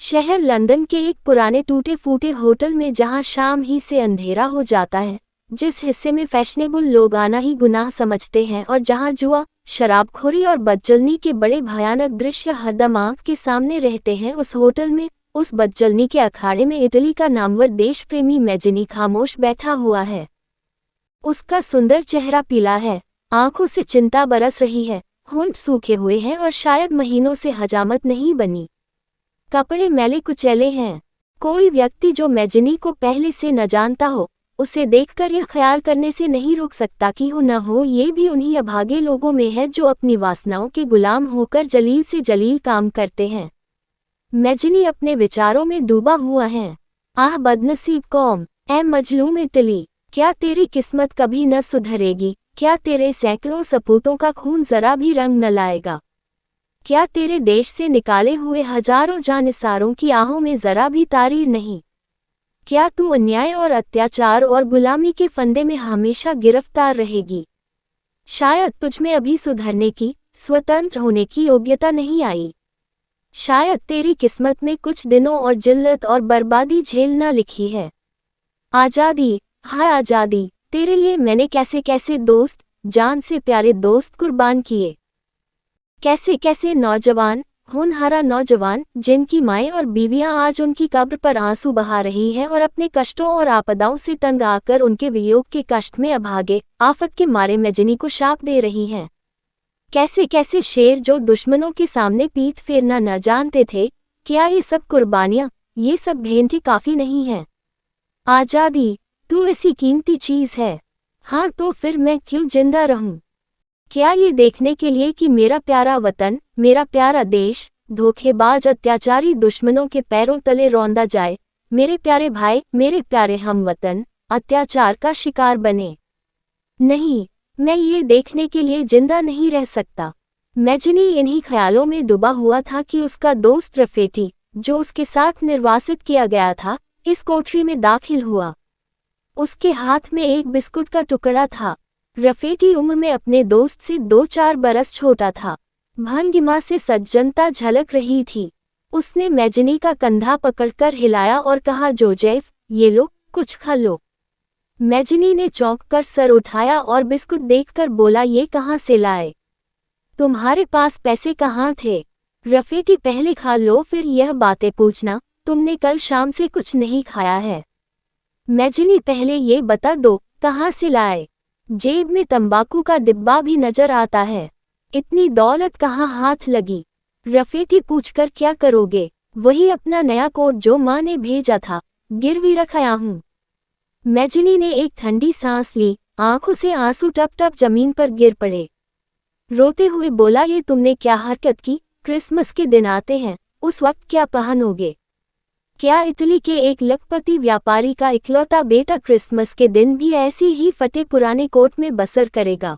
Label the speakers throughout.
Speaker 1: शहर लंदन के एक पुराने टूटे फूटे होटल में, जहां शाम ही से अंधेरा हो जाता है, जिस हिस्से में फैशनेबल लोग आना ही गुनाह समझते हैं और जहां जुआ, शराबखोरी और बदजल्नी के बड़े भयानक दृश्य हरदम आंख के सामने रहते हैं, उस होटल में, उस बदजल्नी के अखाड़े में इटली का नामवर देश प्रेमी मैजिनी खामोश बैठा हुआ है। उसका सुंदर चेहरा पीला है, आंखों से चिंता बरस रही है, होंठ सूखे हुए हैं और शायद महीनों से हजामत नहीं बनी। कपड़े मैले कुचैले हैं। कोई व्यक्ति जो मैजिनी को पहले से न जानता हो, उसे देखकर यह ख्याल करने से नहीं रुक सकता कि हो न हो ये भी उन्हीं अभागे लोगों में है जो अपनी वासनाओं के गुलाम होकर जलील से जलील काम करते हैं। मैजिनी अपने विचारों में डूबा हुआ है। आह बदनसीब कौम, ऐ मजलूम इटली, क्या तेरी किस्मत कभी न सुधरेगी? क्या तेरे सैकड़ों सपूतों का खून जरा भी रंग न लाएगा? क्या तेरे देश से निकाले हुए हजारों जानिसारों की आहों में जरा भी तारीर नहीं? क्या तू अन्याय और अत्याचार और गुलामी के फंदे में हमेशा गिरफ्तार रहेगी? शायद तुझमें अभी सुधरने की, स्वतंत्र होने की योग्यता नहीं आई। शायद तेरी किस्मत में कुछ दिनों और जिल्लत और बर्बादी झेलना लिखी है। आज़ादी, हाय आज़ादी, तेरे लिए मैंने कैसे कैसे दोस्त, जान से प्यारे दोस्त कुर्बान किए। कैसे कैसे नौजवान, होनहारा नौजवान, जिनकी माएँ और बीवियां आज उनकी कब्र पर आंसू बहा रही हैं और अपने कष्टों और आपदाओं से तंग आकर उनके वियोग के कष्ट में अभागे, आफत के मारे मैजिनी को शाप दे रही हैं। कैसे कैसे शेर जो दुश्मनों के सामने पीठ फेरना न जानते थे। क्या ये सब कुर्बानियां, ये सब भेंटें काफ़ी नहीं हैं? आज़ादी, तू ऐसी कीमती चीज़ है। हाँ तो फिर मैं क्यों जिंदा रहूं? क्या ये देखने के लिए कि मेरा प्यारा वतन, मेरा प्यारा देश, धोखेबाज अत्याचारी दुश्मनों के पैरों तले रौंदा जाए, मेरे प्यारे भाई, मेरे प्यारे हमवतन, अत्याचार का शिकार बने? नहीं, मैं ये देखने के लिए जिंदा नहीं रह सकता। मैजिनी इन्हीं ख्यालों में डूबा हुआ था कि उसका दोस्त रफेटी, जो उसके साथ निर्वासित किया गया था, इस कोठरी में दाखिल हुआ। उसके हाथ में एक बिस्कुट का टुकड़ा था। रफेटी उम्र में अपने दोस्त से 2-4 बरस छोटा था। भंगिमा से सज्जनता झलक रही थी। उसने मैजिनी का कंधा पकड़कर हिलाया और कहा, जोजेफ, ये लो, कुछ खा लो। मैजिनी ने चौंक कर सर उठाया और बिस्कुट देखकर बोला, ये कहाँ से लाए? तुम्हारे पास पैसे कहाँ थे? रफेटी, पहले खा लो फिर यह बातें पूछना, तुमने कल शाम से कुछ नहीं खाया है। मैजिनी, पहले ये बता दो, कहाँ से लाए? जेब में तंबाकू का डिब्बा भी नजर आता है। इतनी दौलत कहाँ हाथ लगी? रफेटी, पूछकर क्या करोगे? वही अपना नया कोट जो माँ ने भेजा था, गिरवी रखाया हूँ। मैजिनी ने एक ठंडी सांस ली, आंखों से आंसू टप टप जमीन पर गिर पड़े। रोते हुए बोला, ये तुमने क्या हरकत की? क्रिसमस के दिन आते हैं, उस वक्त क्या पहनोगे? क्या इटली के एक लखपति व्यापारी का इकलौता बेटा क्रिसमस के दिन भी ऐसी ही फटे पुराने कोट में बसर करेगा?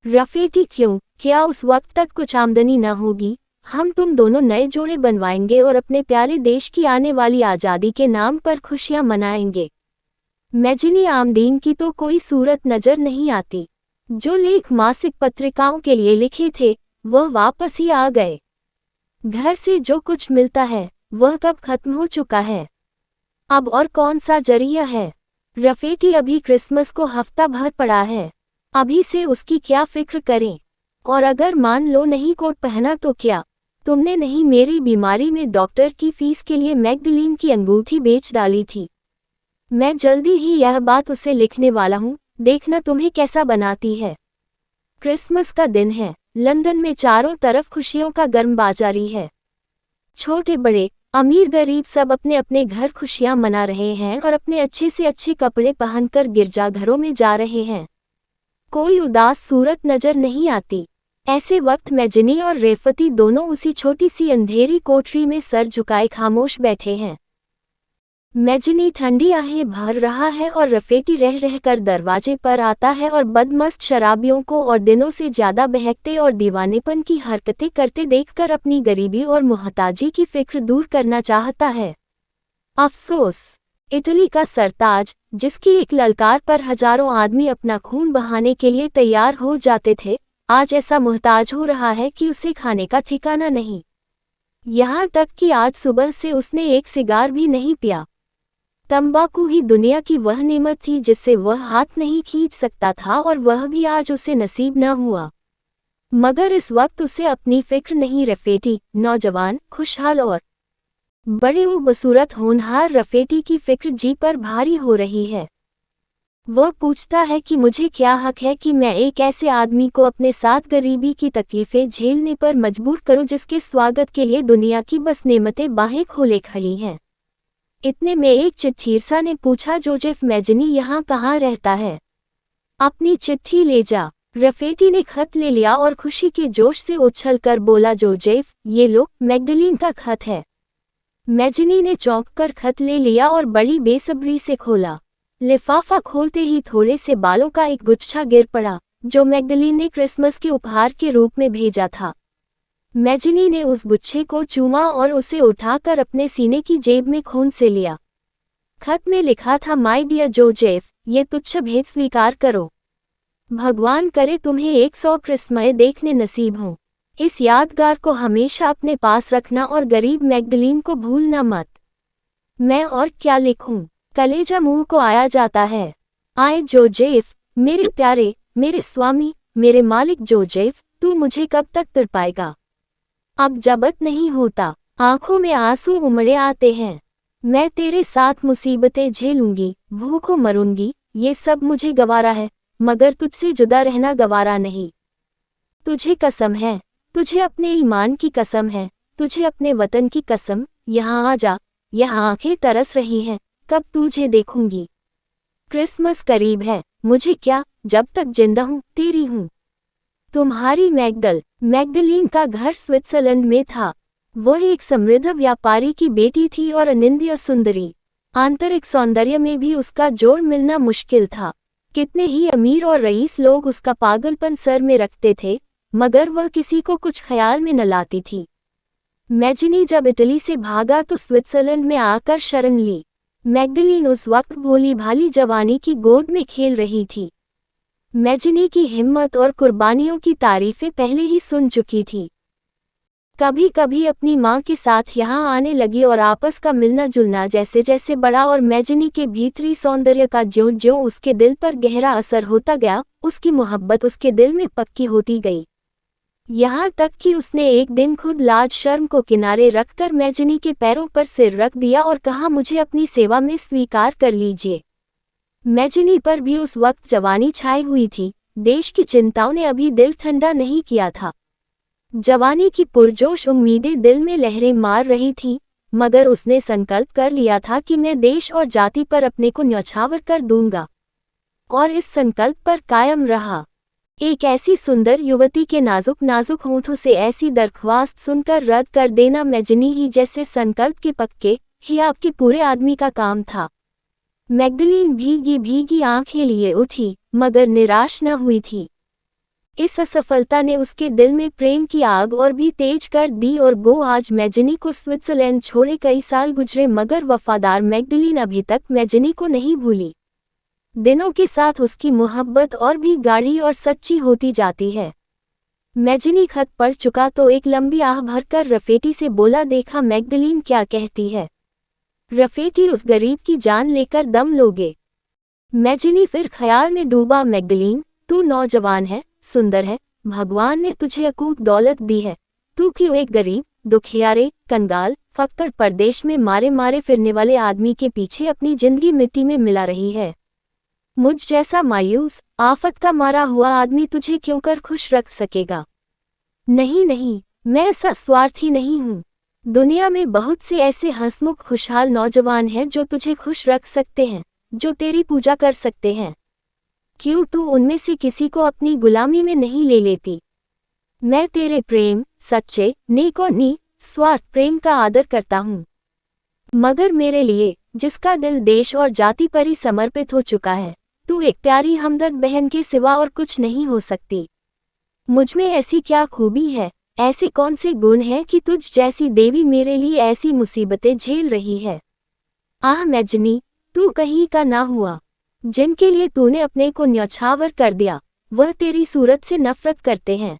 Speaker 1: रफेटी, क्यों? क्या उस वक्त तक कुछ आमदनी न होगी? हम तुम दोनों नए जोड़े बनवाएंगे और अपने प्यारे देश की आने वाली आज़ादी के नाम पर खुशियां मनाएंगे। मैजिनी, आमदीन की तो कोई सूरत नजर नहीं आती। जो लेख मासिक पत्रिकाओं के लिए लिखे थे, वह वापस ही आ गए। घर से जो कुछ मिलता है, वह कब खत्म हो चुका है। अब और कौन सा जरिया है? रफेटी, अभी क्रिसमस को हफ्ता भर पड़ा है। अभी से उसकी क्या फिक्र करें? और अगर मान लो नहीं कोट पहना तो क्या? तुमने नहीं मेरी बीमारी में डॉक्टर की फीस के लिए मैगडलीन की अंगूठी बेच डाली थी। मैं जल्दी ही यह बात उसे लिखने वाला हूँ, देखना तुम्हें कैसा बनाती है। क्रिसमस का दिन है, लंदन में चारों तरफ खुशियों का गर्म बाजारी है। छोटे बड़े, अमीर गरीब सब अपने अपने घर खुशियां मना रहे हैं और अपने अच्छे से अच्छे कपड़े पहनकर गिरजाघरों में जा रहे हैं। कोई उदास सूरत नजर नहीं आती। ऐसे वक्त मैजिनी और रेफती दोनों उसी छोटी सी अंधेरी कोठरी में सर झुकाए खामोश बैठे हैं। मैजिनी ठंडी आहें भर रहा है और रफेटी रह रहकर दरवाजे पर आता है और बदमस्त शराबियों को और दिनों से ज्यादा बहकते और दीवानेपन की हरकतें करते देखकर अपनी गरीबी और मुहताजी की फिक्र दूर करना चाहता है। अफसोस, इटली का सरताज, जिसकी एक ललकार पर हजारों आदमी अपना खून बहाने के लिए तैयार हो जाते थे, आज ऐसा मुहताज हो रहा है कि उसे खाने का ठिकाना नहीं। यहाँ तक कि आज सुबह से उसने एक सिगार भी नहीं पिया। तंबाकू ही दुनिया की वह नेमत थी जिससे वह हाथ नहीं खींच सकता था और वह भी आज उसे नसीब न हुआ। मगर इस वक्त उसे अपनी फिक्र नहीं रफेटी, नौजवान, खुशहाल और बड़े खूबसूरत होनहार रफेटी की फिक्र जी पर भारी हो रही है। वह पूछता है कि मुझे क्या हक है कि मैं एक ऐसे आदमी को अपने साथ गरीबी की तकलीफें झेलने पर मजबूर करूं जिसके स्वागत के लिए दुनिया की बस नेमतें बाहें खोले खड़ी हैं। इतने में एक चिट्ठीरसा ने पूछा, जोजेफ मैजनी यहाँ कहाँ रहता है? अपनी चिट्ठी ले जा। रफेटी ने खत ले लिया और खुशी के जोश से उछल कर बोला, जोजेफ, ये लो, मैगडलीन का खत है। मैजनी ने चौंक कर खत ले लिया और बड़ी बेसब्री से खोला। लिफाफा खोलते ही थोड़े से बालों का एक गुच्छा गिर पड़ा, जो मैगडलीन ने क्रिसमस के उपहार के रूप में भेजा था। मैजनी ने उस गुच्छे को चूमा और उसे उठाकर अपने सीने की जेब में खून से लिया। खत में लिखा था, माय डियर जोजेफ, ये तुच्छ भेंट स्वीकार करो। भगवान करे तुम्हें 100 क्रिसमस देखने नसीब हों। इस यादगार को हमेशा अपने पास रखना और गरीब मैगडलीन को भूलना मत। मैं और क्या लिखूं? कलेजा मुंह को आया जाता है। आए जोजेफ, मेरे प्यारे, मेरे स्वामी, मेरे मालिक जोजेफ, तू मुझे कब तक तड़पाएगा? अब जबत नहीं होता, आंखों में आंसू उमड़े आते हैं। मैं तेरे साथ मुसीबतें झेलूंगी, भूखों मरूंगी, ये सब मुझे गवारा है, मगर तुझसे जुदा रहना गवारा नहीं। तुझे कसम है, तुझे अपने ईमान की कसम है, तुझे अपने वतन की कसम, यहाँ आ जा, यहाँ आंखें तरस रही हैं, कब तुझे देखूंगी। क्रिसमस करीब है, मुझे क्या, जब तक जिंदा हूँ तेरी हूँ। तुम्हारी मैगडलीन का घर स्विट्जरलैंड में था। वह एक समृद्ध व्यापारी की बेटी थी और अनिंद्य सुंदरी। आंतरिक सौंदर्य में भी उसका जोड़ मिलना मुश्किल था। कितने ही अमीर और रईस लोग उसका पागलपन सर में रखते थे, मगर वह किसी को कुछ ख्याल में न लाती थी। मैजनी जब इटली से भागा तो स्विट्जरलैंड में आकर शरण ली। मैगडलीन उस वक्त भोली भाली जवानी की गोद में खेल रही थी। मैजनी की हिम्मत और कुर्बानियों की तारीफें पहले ही सुन चुकी थी। कभी कभी अपनी माँ के साथ यहाँ आने लगी और आपस का मिलना जुलना जैसे जैसे बड़ा और मैजनी के भीतरी सौंदर्य का ज्यों ज्यों उसके दिल पर गहरा असर होता गया, उसकी मोहब्बत उसके दिल में पक्की होती गई। यहाँ तक कि उसने एक दिन खुद लाज शर्म को किनारे रखकर मैजनी के पैरों पर सिर रख दिया और कहा, मुझे अपनी सेवा में स्वीकार कर लीजिए। मैजनी पर भी उस वक्त जवानी छाई हुई थी। देश की चिंताओं ने अभी दिल ठंडा नहीं किया था। जवानी की पुरजोश उम्मीदें दिल में लहरें मार रही थीं, मगर उसने संकल्प कर लिया था कि मैं देश और जाति पर अपने को न्यौछावर कर दूंगा, और इस संकल्प पर कायम रहा। एक ऐसी सुंदर युवती के नाजुक नाजुक होंठों से ऐसी दरख्वास्त सुनकर रद्द कर देना मैजनी ही जैसे संकल्प के पक्के ही आपके पूरे आदमी का काम था। मैगडलीन भीगी भीगी आंखें लिए उठी, मगर निराश न हुई थी। इस असफलता ने उसके दिल में प्रेम की आग और भी तेज कर दी और वो आज मैजनी को स्विट्जरलैंड छोड़े कई साल गुजरे, मगर वफादार मैगडलीन अभी तक मैजनी को नहीं भूली। दिनों के साथ उसकी मोहब्बत और भी गाढ़ी और सच्ची होती जाती है। मैजनी खत पढ़ चुका तो एक लंबी आह भरकर रफेटी से बोला, देखा मैगडलीन क्या कहती है। रफेटी, उस गरीब की जान लेकर दम लोगे। मैजनी फिर ख्याल में डूबा, मैगडलीन, तू नौजवान है, सुंदर है, भगवान ने तुझे अकूत दौलत दी है, तू क्यों एक गरीब, दुखियारे, कंगाल, फक्कड़ परदेश में मारे मारे फिरने वाले आदमी के पीछे अपनी जिंदगी मिट्टी में मिला रही है। मुझ जैसा मायूस, आफत का मारा हुआ आदमी तुझे क्यों कर खुश रख सकेगा। नहीं नहीं, मैं ऐसा स्वार्थी नहीं हूँ। दुनिया में बहुत से ऐसे हंसमुख खुशहाल नौजवान हैं जो तुझे खुश रख सकते हैं, जो तेरी पूजा कर सकते हैं। क्यों तू उनमें से किसी को अपनी गुलामी में नहीं ले लेती। मैं तेरे प्रेम, सच्चे, नेक और निस्वार्थ प्रेम का आदर करता हूँ, मगर मेरे लिए, जिसका दिल देश और जाति पर ही समर्पित हो चुका है, तू एक प्यारी हमदर्द बहन के सिवा और कुछ नहीं हो सकती। मुझमें ऐसी क्या खूबी है, ऐसे कौन से गुण हैं कि तुझ जैसी देवी मेरे लिए ऐसी मुसीबतें झेल रही है। आह मैजनी, तू कहीं का ना हुआ। जिनके लिए तूने अपने को न्यौछावर कर दिया, वह तेरी सूरत से नफरत करते हैं।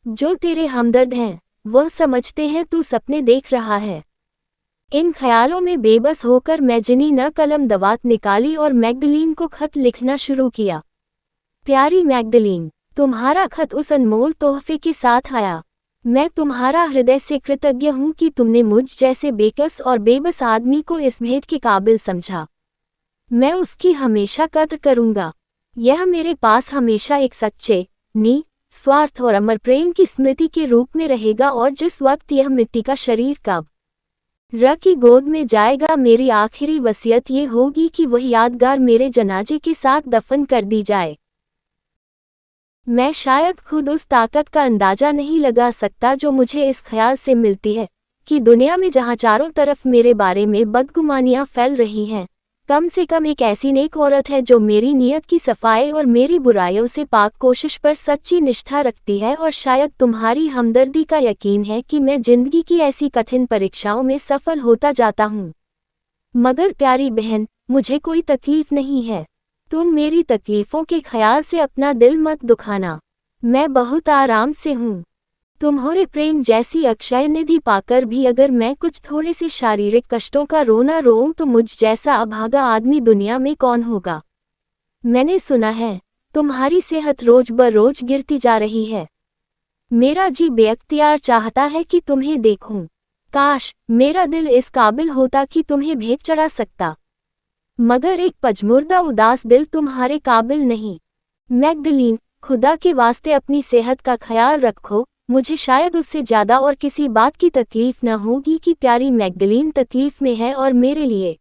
Speaker 1: जो तेरे हमदर्द हैं, वह समझते हैं तू सपने देख रहा है। इन ख्यालों में बेबस होकर मैजिनी न कलम दवात निकाली और मैग्डलीन को खत लिखना शुरू किया। प्यारी मैग्डलीन, तुम्हारा खत उस अनमोल तोहफे के साथ आया। मैं तुम्हारा हृदय से कृतज्ञ हूँ कि तुमने मुझ जैसे बेकस और बेबस आदमी को इस भेंट के काबिल समझा। मैं उसकी हमेशा कद्र करूँगा। यह मेरे पास हमेशा एक सच्चे, निस्वार्थ और अमर प्रेम की स्मृति के रूप में रहेगा, और जिस वक्त यह मिट्टी का शरीर कब र की गोद में जाएगा, मेरी आखिरी वसीयत ये होगी कि वह यादगार मेरे जनाजे के साथ दफन कर दी जाए। मैं शायद खुद उस ताकत का अंदाजा नहीं लगा सकता जो मुझे इस ख्याल से मिलती है कि दुनिया में जहाँ चारों तरफ मेरे बारे में बदगुमानियाँ फैल रही हैं, कम से कम एक ऐसी नेक औरत है जो मेरी नीयत की सफाई और मेरी बुराइयों से पाक कोशिश पर सच्ची निष्ठा रखती है। और शायद तुम्हारी हमदर्दी का यकीन है कि मैं जिंदगी की ऐसी कठिन परीक्षाओं में सफल होता जाता हूँ। मगर प्यारी बहन, मुझे कोई तकलीफ नहीं है। तुम मेरी तकलीफों के ख्याल से अपना दिल मत दुखाना। मैं बहुत आराम से हूँ। तुम्हारे प्रेम जैसी अक्षय निधि पाकर भी अगर मैं कुछ थोड़े से शारीरिक कष्टों का रोना रोऊं तो मुझ जैसा अभागा आदमी दुनिया में कौन होगा। मैंने सुना है तुम्हारी सेहत रोज ब रोज गिरती जा रही है। मेरा जी बेअख्तियार चाहता है कि तुम्हें देखूं। काश मेरा दिल इस काबिल होता कि तुम्हें भेंट चढ़ा सकता, मगर एक पजमुर्दा उदास दिल तुम्हारे काबिल नहीं। मैग्डलीन, खुदा के वास्ते अपनी सेहत का ख्याल रखो। मुझे शायद उससे ज़्यादा और किसी बात की तकलीफ न होगी कि प्यारी मैग्डलीन तकलीफ में है, और मेरे लिए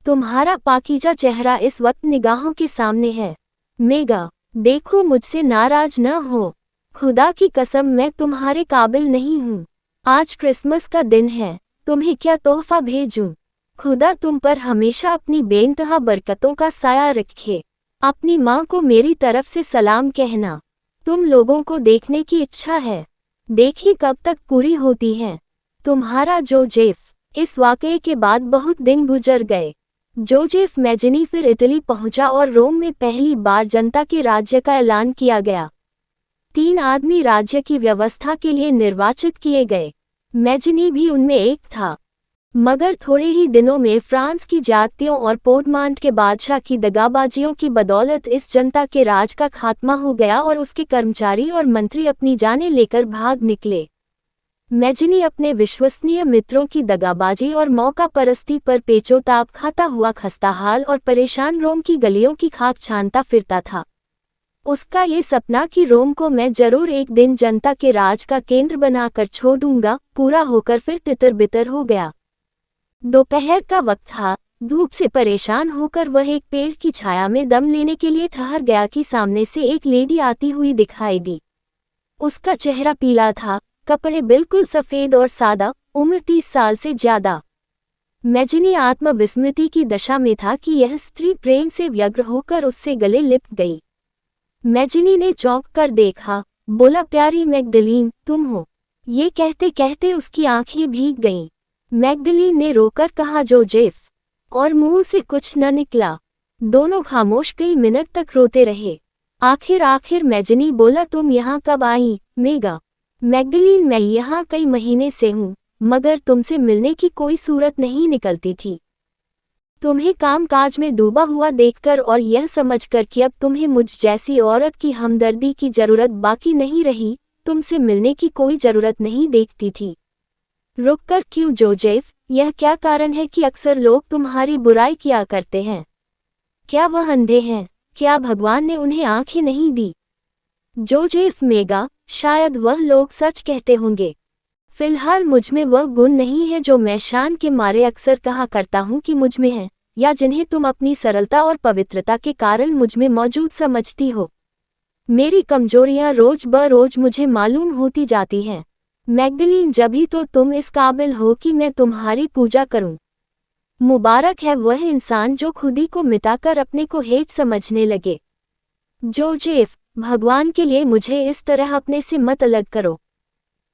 Speaker 1: तुम्हारा पाकीजा चेहरा इस वक्त निगाहों के सामने है। मेगा, देखो मुझसे नाराज न हो। खुदा की कसम मैं तुम्हारे काबिल नहीं हूँ। आज क्रिसमस का दिन है, तुम्हें क्या तोहफा भेजूं? खुदा तुम पर हमेशा अपनी बेइंतहा बरकतों का साया रखे। अपनी माँ को मेरी तरफ से सलाम कहना। तुम लोगों को देखने की इच्छा है, देखी कब तक पूरी होती है। तुम्हारा जोजेफ। इस वाकये के बाद बहुत दिन गुजर गए। जोजेफ मैजिनी फिर इटली पहुंचा और रोम में पहली बार जनता के राज्य का ऐलान किया गया। 3 आदमी राज्य की व्यवस्था के लिए निर्वाचित किए गए। मैजिनी भी उनमें एक था। मगर थोड़े ही दिनों में फ्रांस की जातियों और पोर्टमांट के बादशाह की दगाबाजियों की बदौलत इस जनता के राज का खात्मा हो गया और उसके कर्मचारी और मंत्री अपनी जानें लेकर भाग निकले। मैजिनी अपने विश्वसनीय मित्रों की दगाबाजी और मौका परस्ती पर पेचोताप खाता हुआ खस्ताहाल और परेशान रोम की गलियों की खाक छानता फिरता था। उसका ये सपना कि रोम को मैं जरूर एक दिन जनता के राज का केंद्र बनाकर छोड़ूंगा, पूरा होकर फिर तितर बितर हो गया। दोपहर का वक्त था। धूप से परेशान होकर वह एक पेड़ की छाया में दम लेने के लिए ठहर गया कि सामने से एक लेडी आती हुई दिखाई दी। उसका चेहरा पीला था, कपड़े बिल्कुल सफ़ेद और सादा, उम्र 30 साल से ज्यादा। मैजिनी आत्मविस्मृति की दशा में था कि यह स्त्री प्रेम से व्यग्र होकर उससे गले लिपट गई। मैजिनी ने चौंक कर देखा, बोला, प्यारी मैग्डलीन, तुम हो? ये कहते कहते उसकी आंखें भीग गईं। मैग्डलीन ने रोकर कहा, जोजेफ, और मुंह से कुछ न निकला। दोनों खामोश कई मिनट तक रोते रहे। आखिर मैजिनी बोला, तुम यहाँ कब आई, मेगा? मैग्डलीन, मैं यहाँ कई महीने से हूँ, मगर तुमसे मिलने की कोई सूरत नहीं निकलती थी। तुम्हें काम काज में डूबा हुआ देखकर और यह समझकर कि अब तुम्हें मुझ जैसी औरत की हमदर्दी की जरूरत बाकी नहीं रही, तुमसे मिलने की कोई जरूरत नहीं देखती थी। रुककर क्यों जोजेफ? यह क्या कारण है कि अक्सर लोग तुम्हारी बुराई किया करते हैं? क्या वह अंधे हैं? क्या भगवान ने उन्हें आंखें नहीं दी? जोजेफ, मेगा, शायद वह लोग सच कहते होंगे। फिलहाल मुझमें वह गुण नहीं है जो मैं शान के मारे अक्सर कहा करता हूँ कि मुझमें है, या जिन्हें तुम अपनी सरलता और पवित्रता के कारण मुझमें मौजूद समझती हो। मेरी कमजोरियां रोज ब रोज मुझे मालूम होती जाती हैं। मैग्डलीन, जभी तो तुम इस काबिल हो कि मैं तुम्हारी पूजा करूं। मुबारक है वह इंसान जो खुदी को मिटाकर अपने को हेच समझने लगे। जोजेफ, भगवान के लिए मुझे इस तरह अपने से मत अलग करो।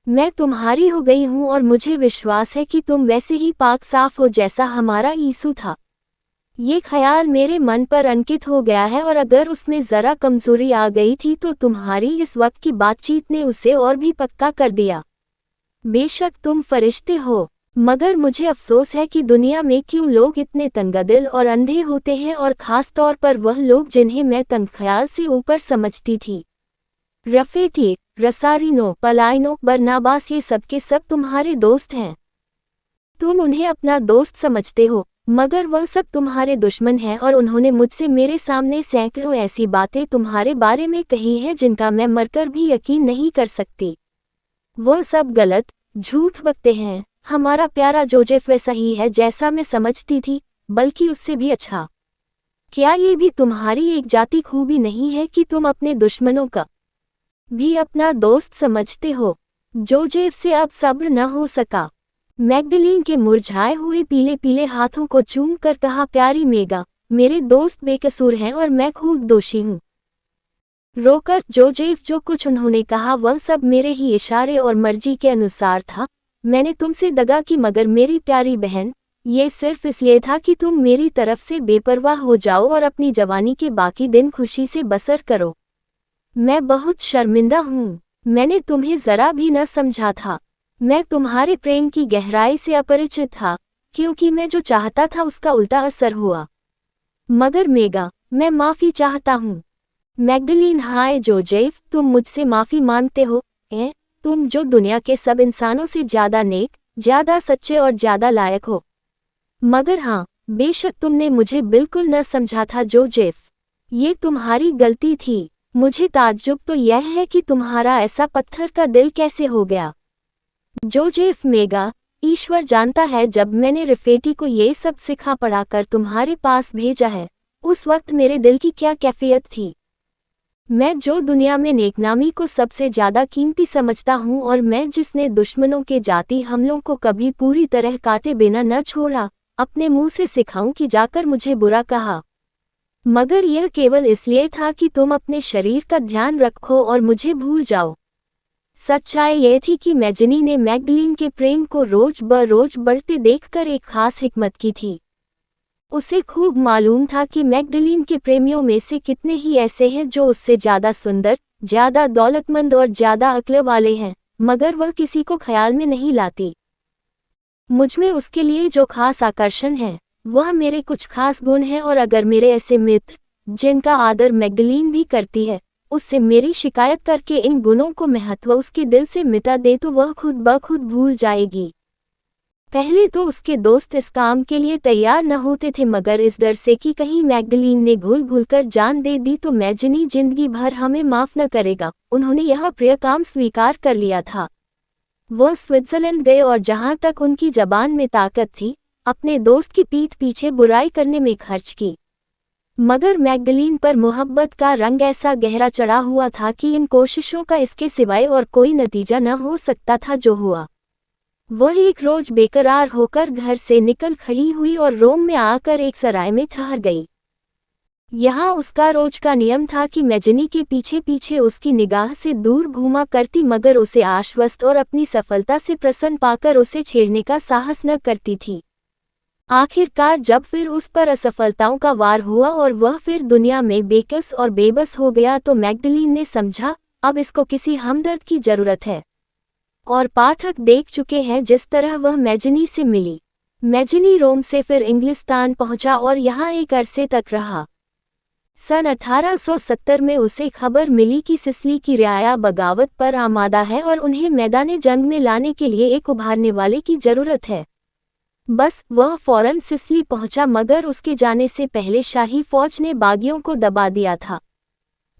Speaker 1: मैं तुम्हारी हो गई हूँ और मुझे विश्वास है कि तुम वैसे ही पाक साफ हो जैसा हमारा यीशु था। ये ख्याल मेरे मन पर अंकित हो गया है, और अगर उसमें ज़रा कमजोरी आ गई थी तो तुम्हारी इस वक्त की बातचीत ने उसे और भी पक्का कर दिया। बेशक तुम फरिश्ते हो, मगर मुझे अफसोस है कि दुनिया में क्यों लोग इतने तंगदिल और अंधे होते हैं, और ख़ास तौर पर वह लोग जिन्हें मैं तंग-ख्याल से ऊपर समझती थी। रफेटी, रसारिनो, पलायनो, बरनाबास, ये सब के सब तुम्हारे दोस्त हैं। तुम उन्हें अपना दोस्त समझते हो, मगर वह सब तुम्हारे दुश्मन हैं, और उन्होंने मुझसे मेरे सामने सैकड़ों ऐसी बातें तुम्हारे बारे में कही हैं जिनका मैं मरकर भी यकीन नहीं कर सकती। वह सब गलत, झूठ बकते हैं। हमारा प्यारा जोजेफ वैसा ही है जैसा मैं समझती थी, बल्कि उससे भी अच्छा। क्या ये भी तुम्हारी एक जाती खूबी नहीं है कि तुम अपने दुश्मनों का भी अपना दोस्त समझते हो? जोजेफ से अब सब्र न हो सका। मैग्डलीन के मुरझाए हुए पीले पीले हाथों को चूम कर कहा, प्यारी मेगा, मेरे दोस्त बेकसूर हैं और मैं खूब दोषी हूँ। रोकर जोजेफ, जो कुछ उन्होंने कहा वह सब मेरे ही इशारे और मर्जी के अनुसार था। मैंने तुमसे दगा की, मगर मेरी प्यारी बहन, ये सिर्फ इसलिए था कि तुम मेरी तरफ से बेपरवाह हो जाओ और अपनी जवानी के बाकी दिन खुशी से बसर करो। मैं बहुत शर्मिंदा हूँ, मैंने तुम्हें जरा भी न समझा था। मैं तुम्हारे प्रेम की गहराई से अपरिचित था, क्योंकि मैं जो चाहता था उसका उल्टा असर हुआ। मगर मेगा, मैं माफ़ी चाहता हूँ। मैग्डलीन, हाय जोजेफ, तुम मुझसे माफ़ी मांगते हो? तुम जो दुनिया के सब इंसानों से ज़्यादा नेक, ज़्यादा सच्चे और ज़्यादा लायक हो। मगर हाँ, बेशक तुमने मुझे बिल्कुल न समझा था जोजेफ। ये तुम्हारी गलती थी। मुझे ताज्जुब तो यह है कि तुम्हारा ऐसा पत्थर का दिल कैसे हो गया। जोजेफ, मेगा, ईश्वर जानता है, जब मैंने रिफेटी को ये सब सिखा पढ़ाकर तुम्हारे पास भेजा है, उस वक्त मेरे दिल की क्या कैफियत थी। मैं जो दुनिया में नेकनामी को सबसे ज़्यादा कीमती समझता हूँ, और मैं जिसने दुश्मनों के जाती हमलों को कभी पूरी तरह काटे बिना न छोड़ा, अपने मुंह से सिखाऊं कि जाकर मुझे बुरा कहा। मगर यह केवल इसलिए था कि तुम अपने शरीर का ध्यान रखो और मुझे भूल जाओ। सच्चाई यह थी कि मैजनी ने मैग्डलीन के प्रेम को रोज ब रोज बढ़ते देखकर एक खास हिकमत की थी। उसे खूब मालूम था कि मैग्डलीन के प्रेमियों में से कितने ही ऐसे हैं जो उससे ज़्यादा सुंदर, ज़्यादा दौलतमंद और ज़्यादा अक्ल वाले हैं, मगर वह किसी को ख्याल में नहीं लाती। मुझमें उसके लिए जो खास आकर्षण है, वह मेरे कुछ खास गुण हैं, और अगर मेरे ऐसे मित्र, जिनका आदर मैग्डलीन भी करती है, उससे मेरी शिकायत करके इन गुणों को महत्व उसके दिल से मिटा दे तो वह खुद ब खुद भूल जाएगी। पहले तो उसके दोस्त इस काम के लिए तैयार न होते थे, मगर इस डर से कि कहीं मैग्डलीन ने घुल घुलकर जान दे दी तो मैजनी जिंदगी भर हमें माफ न करेगा, उन्होंने यह प्रिय काम स्वीकार कर लिया था। वह स्विट्जरलैंड गए और जहां तक उनकी जबान में ताकत थी, अपने दोस्त की पीठ पीछे बुराई करने में खर्च की। मगर मैग्डलीन पर मोहब्बत का रंग ऐसा गहरा चढ़ा हुआ था कि इन कोशिशों का इसके सिवाय और कोई नतीजा न हो सकता था। जो हुआ वह एक रोज बेकरार होकर घर से निकल खड़ी हुई और रोम में आकर एक सराय में ठहर गई। यहाँ उसका रोज का नियम था कि मैजनी के पीछे पीछे उसकी निगाह से दूर घूमा करती, मगर उसे आश्वस्त और अपनी सफलता से प्रसन्न पाकर उसे छेड़ने का साहस न करती थी। आखिरकार जब फिर उस पर असफलताओं का वार हुआ और वह फिर दुनिया में बेकस और बेबस हो गया, तो मैग्डलीन ने समझा, अब इसको किसी हमदर्द की जरूरत है। और पाठक देख चुके हैं जिस तरह वह मैजनी से मिली। मैजनी रोम से फिर इंग्लिस्तान पहुंचा और यहाँ एक अरसे तक रहा। सन 1870 में उसे खबर मिली कि सिसिली की रियाया बगावत पर आमादा है और उन्हें मैदाने जंग में लाने के लिए एक उभारने वाले की जरूरत है। बस वह फौरन सिसिली पहुंचा, मगर उसके जाने से पहले शाही फौज ने बागियों को दबा दिया था।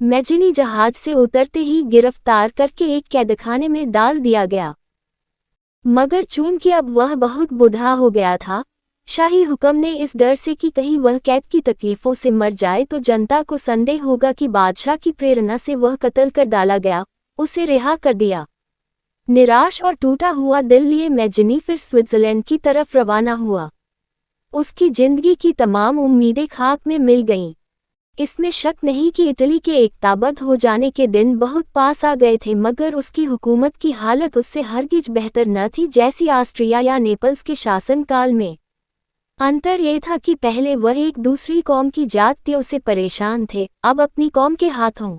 Speaker 1: मैजनी जहाज से उतरते ही गिरफ्तार करके एक कैदखाने में डाल दिया गया। मगर चूंकि अब वह बहुत बूढ़ा हो गया था, शाही हुक्म ने इस डर से कि कहीं वह कैद की तकलीफों से मर जाए तो जनता को संदेह होगा कि बादशाह की प्रेरणा से वह कत्ल कर डाला गया, उसे रिहा कर दिया। निराश और टूटा हुआ दिल लिए मैजनी फिर स्विट्जरलैंड की तरफ रवाना हुआ। उसकी जिंदगी की तमाम उम्मीदें खाक में मिल गईं। इसमें शक नहीं कि इटली के एकताबद्ध हो जाने के दिन बहुत पास आ गए थे, मगर उसकी हुकूमत की हालत उससे हरगिज बेहतर न थी जैसी ऑस्ट्रिया या नेपल्स के शासनकाल में। अंतर यह था कि पहले वह एक दूसरी कौम की जातियों से परेशान थे, अब अपनी कौम के हाथों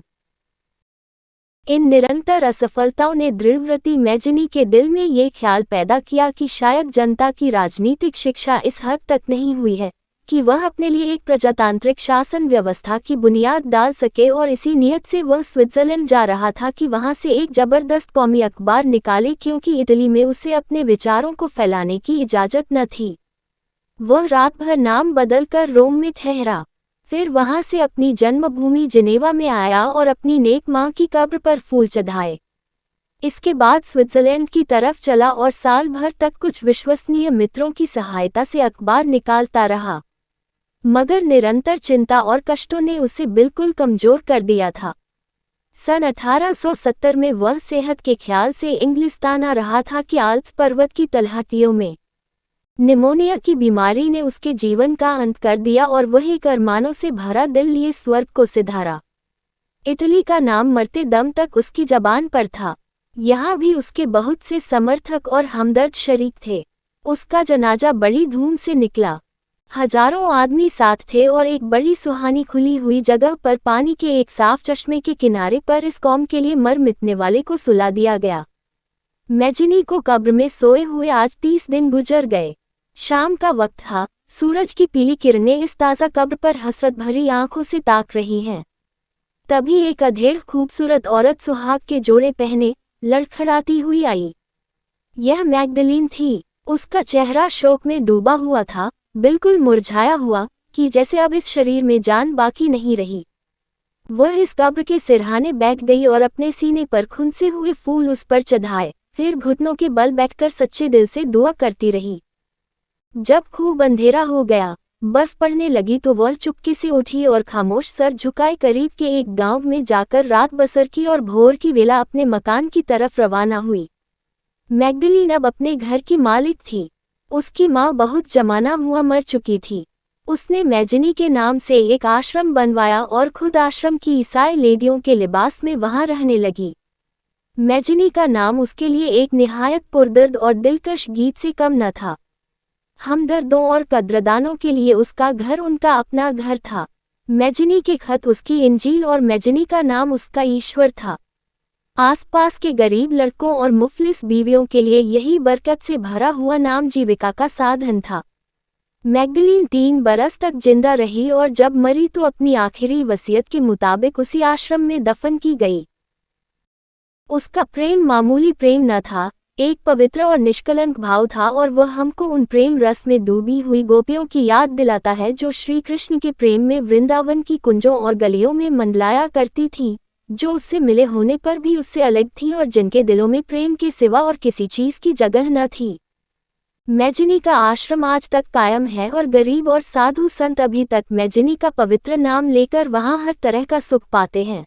Speaker 1: इन निरंतर असफलताओं ने दृढ़व्रती मैजिनी के दिल में ये ख्याल पैदा किया कि शायद जनता की राजनीतिक शिक्षा इस हद तक नहीं हुई है कि वह अपने लिए एक प्रजातांत्रिक शासन व्यवस्था की बुनियाद डाल सके, और इसी नियत से वह स्विट्जरलैंड जा रहा था कि वहां से एक जबरदस्त कौमी अखबार निकाले, क्योंकि इटली में उसे अपने विचारों को फैलाने की इजाज़त न थी। वह रात भर नाम बदलकर रोम में ठहरा, फिर वहां से अपनी जन्मभूमि जिनेवा में आया और अपनी नेक मां की कब्र पर फूल चढ़ाए। इसके बाद स्विट्जरलैंड की तरफ चला और साल भर तक कुछ विश्वसनीय मित्रों की सहायता से अखबार निकालता रहा, मगर निरंतर चिंता और कष्टों ने उसे बिल्कुल कमजोर कर दिया था। सन 1870 में वह सेहत के ख्याल से इंग्लिस्तान आ रहा था कि आल्प्स पर्वत की तलहटियों में निमोनिया की बीमारी ने उसके जीवन का अंत कर दिया और वह एक अरमानों से भरा दिल लिए स्वर्ग को सिधारा। इटली का नाम मरते दम तक उसकी जबान पर था। यहाँ भी उसके बहुत से समर्थक और हमदर्द शरीक थे। उसका जनाजा बड़ी धूम से निकला। हजारों आदमी साथ थे और एक बड़ी सुहानी खुली हुई जगह पर पानी के एक साफ चश्मे के किनारे पर इस कौम के लिए मर मिटने वाले को सुला दिया गया। मैजिनी को कब्र में सोए हुए आज 30 दिन गुजर गए। शाम का वक्त था। सूरज की पीली किरणें इस ताज़ा कब्र पर हसरत भरी आंखों से ताक रही हैं। तभी एक अधेड़ खूबसूरत औरत सुहाग के जोड़े पहने लड़खड़ाती हुई आई। यह मैग्डलीन थी। उसका चेहरा शोक में डूबा हुआ था, बिल्कुल मुरझाया हुआ, कि जैसे अब इस शरीर में जान बाकी नहीं रही। वह इस कब्र के सिरहाने बैठ गई और अपने सीने पर खून से हुए फूल उस पर चढ़ाए, फिर घुटनों के बल बैठकर सच्चे दिल से दुआ करती रही। जब खूब अंधेरा हो गया, बर्फ पड़ने लगी, तो वह चुपके से उठी और खामोश सर झुकाए करीब के एक गांव में जाकर रात बसर की और भोर की वेला अपने मकान की तरफ रवाना हुई। मैग्डलीन अब अपने घर की मालिक थी। उसकी माँ बहुत जमाना हुआ मर चुकी थी। उसने मैजिनी के नाम से एक आश्रम बनवाया और खुद आश्रम की ईसाई लेडियों के लिबास में वहां रहने लगी। मैजिनी का नाम उसके लिए एक निहायत पुरदर्द और दिलकश गीत से कम न था। हमदर्दों और कद्रदानों के लिए उसका घर उनका अपना घर था। मैजिनी के खत उसकी इंजील और मैजिनी का नाम उसका ईश्वर था। आसपास के गरीब लड़कों और मुफलिस बीवियों के लिए यही बरकत से भरा हुआ नाम जीविका का साधन था। मैग्डलीन 3 बरस तक जिंदा रही और जब मरी तो अपनी आखिरी वसीयत के मुताबिक उसी आश्रम में दफन की गई। उसका प्रेम मामूली प्रेम न था, एक पवित्र और निष्कलंक भाव था, और वह हमको उन प्रेम रस में डूबी हुई गोपियों की याद दिलाता है जो श्री कृष्ण के प्रेम में वृंदावन की कुंजों और गलियों में मंडलाया करती थीं, जो उससे मिले होने पर भी उससे अलग थीं और जिनके दिलों में प्रेम के सिवा और किसी चीज की जगह न थी। मैजिनी का आश्रम आज तक कायम है और गरीब और साधु संत अभी तक मैजिनी का पवित्र नाम लेकर वहां हर तरह का सुख पाते हैं।